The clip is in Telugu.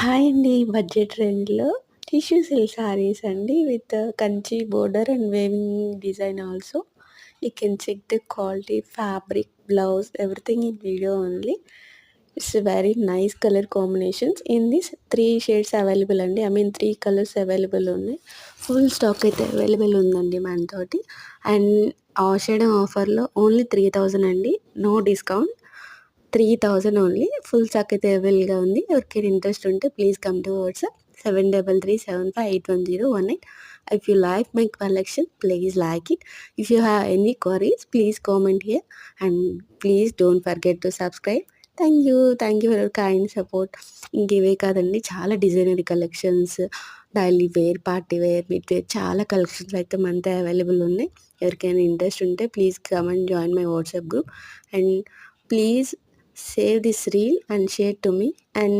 హాయ్ అండి. బడ్జెట్ రేంజ్‌లో టిష్యూ సిల్క్ సారీస్ అండి with Kanchi border and weaving design also. You can check the quality, fabric, blouse everything in video only. It's very nice colour combinations. In this 3 shades available అండి. ఐ మీన్ 3 కలర్స్ అవైలబుల్ ఉన్నాయి. ఫుల్ స్టాక్ అయితే అవైలబుల్ ఉందండి మనతోటి. అండ్ ఆషాఢం ఆఫర్‌లో ఓన్లీ 3000 అండి. No discount. 3000 only. Full stock అయితే అవైలబుల్‌గా ఉంది. ఎవరికైనా ఇంట్రెస్ట్ ఉంటే please come to WhatsApp 7337581018. If you like my collection, please like it. If you have any queries, please comment here and please don't forget to subscribe. Thank you. Thank you for your kind support. ఇంకివే కాదండి, చాలా designer collections, daily wear, party wear, mid wear చాలా కలెక్షన్స్ అయితే మనతో అవైలబుల్ ఉన్నాయి. ఎవరికైనా ఇంట్రెస్ట్ ఉంటే please come and join my WhatsApp group and please save this reel and share to me and